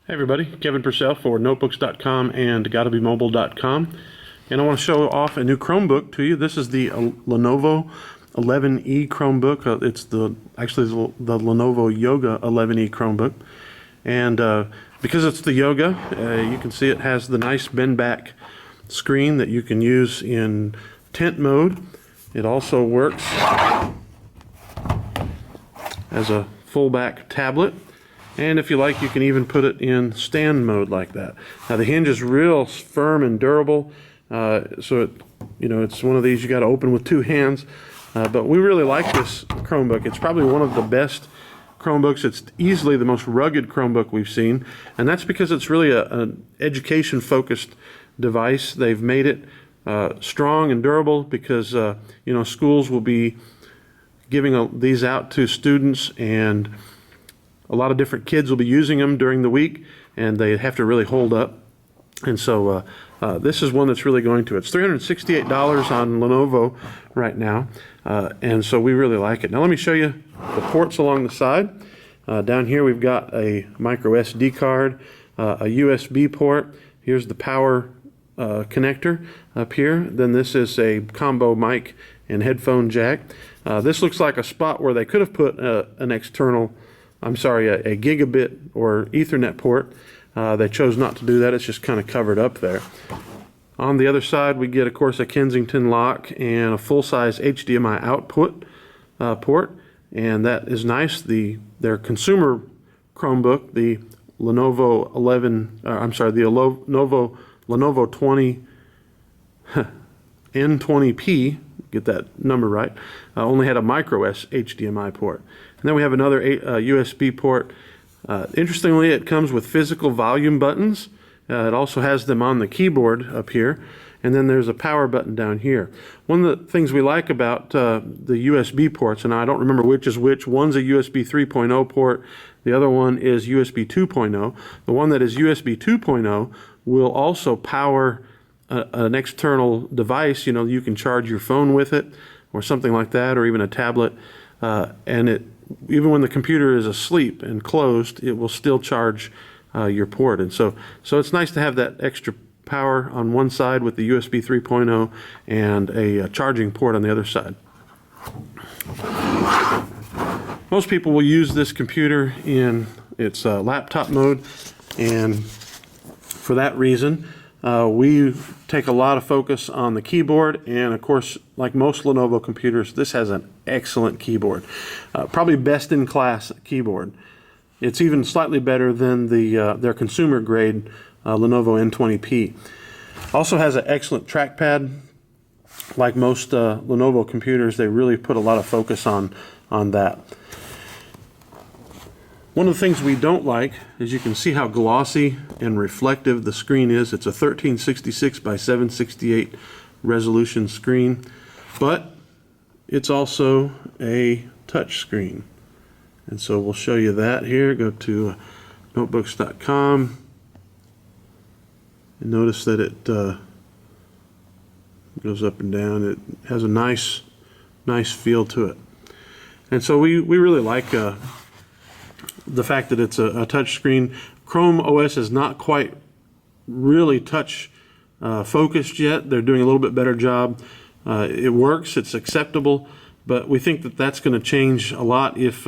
Hey everybody, Kevin Purcell for notebooks.com and gottabemobile.com, and I want to show off a new Chromebook to you. This is the Lenovo 11e Chromebook. It's actually the Lenovo Yoga 11e Chromebook, and because it's the Yoga, you can see it has the nice bend back screen that you can use in tent mode. It also works as a full back tablet. And if you like, you can even put it in stand mode like that. Now the hinge is real firm and durable, so it's one of these you got to open with two hands. But we really like this Chromebook. It's probably one of the best Chromebooks. It's easily the most rugged Chromebook we've seen, and that's because it's really an education-focused device. They've made it strong and durable because schools will be giving these out to students, and a lot of different kids will be using them during the week, and they have to really hold up. And so this is one that's really going to. It's $368 on Lenovo right now, and so we really like it. Now let me show you the ports along the side. Down here we've got a micro SD card, a USB port. Here's the power connector up here. Then this is a combo mic and headphone jack. This looks like a spot where they could have put an external, a gigabit or Ethernet port. They chose not to do that. It's just kind of covered up there. On the other side, we get, of course, a Kensington lock and a full-size HDMI output port, and that is nice. Their consumer Chromebook, the Lenovo Lenovo 20 N20P, get that number right, only had a micro HDMI port. And then we have another USB port. Interestingly, it comes with physical volume buttons. It also has them on the keyboard up here. And then there's a power button down here. One of the things we like about the USB ports, and I don't remember which is which, one's a USB 3.0 port, the other one is USB 2.0. The one that is USB 2.0 will also power an external device. You can charge your phone with it or something like that, or even a tablet, and even when the computer is asleep and closed, it will still charge your port. And so it's nice to have that extra power on one side with the USB 3.0 and a charging port on the other side. Most people will use this computer in its laptop mode, and for that reason, we take a lot of focus on the keyboard, and of course, like most Lenovo computers, this has an excellent keyboard. Probably best in class keyboard. It's even slightly better than their consumer grade Lenovo N20P. Also has an excellent trackpad. Like most Lenovo computers, they really put a lot of focus on that. One of the things we don't like is you can see how glossy and reflective the screen is. It's a 1366 by 768 resolution screen, but it's also a touch screen. And so we'll show you that here. Go to notebooks.com and notice that it goes up and down. It has a nice feel to it. And so we really like the fact that it's a touch screen. Chrome OS is not quite really touch focused yet. They're doing a little bit better job. It works, it's acceptable, but we think that that's going to change a lot if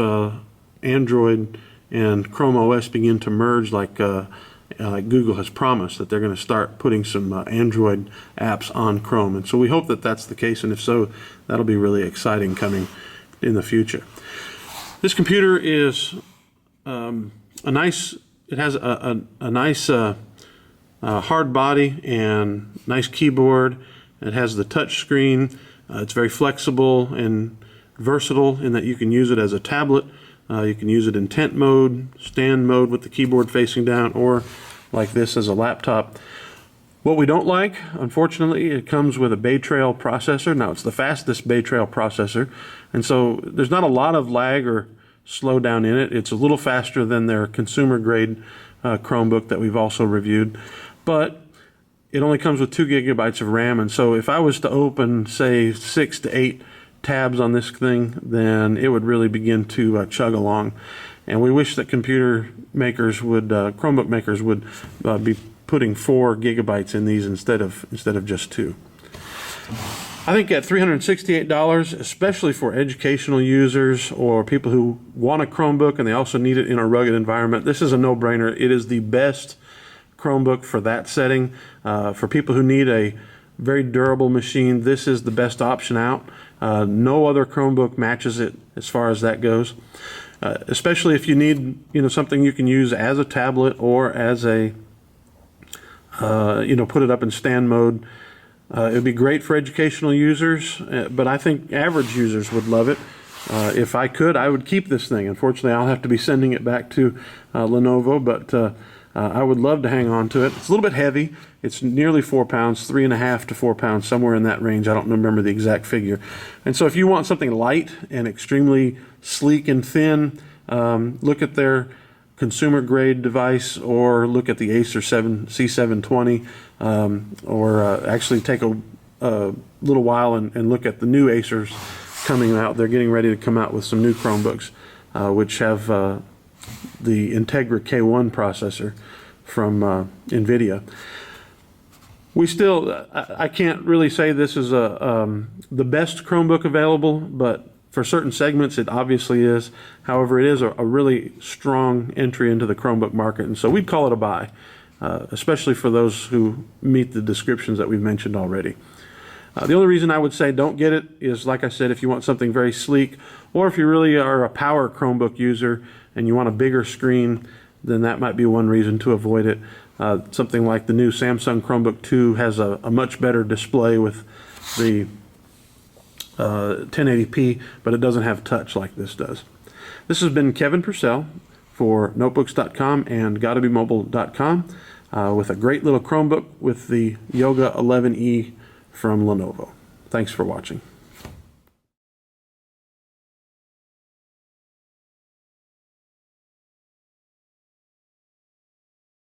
Android and Chrome OS begin to merge like Google has promised, that they're going to start putting some Android apps on Chrome. And so we hope that that's the case, and if so, that'll be really exciting coming in the future. This computer is it has a nice hard body and nice keyboard. It has the touch screen. It's very flexible and versatile in that you can use it as a tablet. You can use it in tent mode, stand mode with the keyboard facing down, or like this as a laptop. What we don't like, unfortunately, it comes with a Bay Trail processor. Now, it's the fastest Bay Trail processor, and so there's not a lot of lag or slow down in it. It's a little faster than their consumer grade Chromebook that we've also reviewed, but it only comes with 2 gigabytes of RAM. And so if I was to open, say, 6 to 8 tabs on this thing, then it would really begin to chug along. And we wish that computer makers would, Chromebook makers would be putting 4 gigabytes in these instead of just 2. I think at $368, especially for educational users or people who want a Chromebook and they also need it in a rugged environment, this is a no-brainer. It is the best Chromebook for that setting. For people who need a very durable machine, this is the best option out. No other Chromebook matches it as far as that goes. Especially if you need, something you can use as a tablet or as a, put it up in stand mode. It would be great for educational users, but I think average users would love it. If I could, I would keep this thing. Unfortunately, I'll have to be sending it back to Lenovo, but I would love to hang on to it. It's a little bit heavy. It's nearly 4 pounds, 3.5 to 4 pounds, somewhere in that range. I don't remember the exact figure. And so if you want something light and extremely sleek and thin, look at their consumer grade device, or look at the Acer C720, or actually take a little while and look at the new Acers coming out. They're getting ready to come out with some new Chromebooks, which have the Integra K1 processor from NVIDIA. I can't really say this is the best Chromebook available, but for certain segments, it obviously is. However, it is a really strong entry into the Chromebook market, and so we'd call it a buy, especially for those who meet the descriptions that we've mentioned already. The only reason I would say don't get it is, like I said, if you want something very sleek, or if you really are a power Chromebook user and you want a bigger screen, then that might be one reason to avoid it. Something like the new Samsung Chromebook 2 has a much better display with the 1080p, but it doesn't have touch like this does. This has been Kevin Purcell for Notebooks.com and GottaBeMobile.com with a great little Chromebook with the Yoga 11e from Lenovo. Thanks for watching.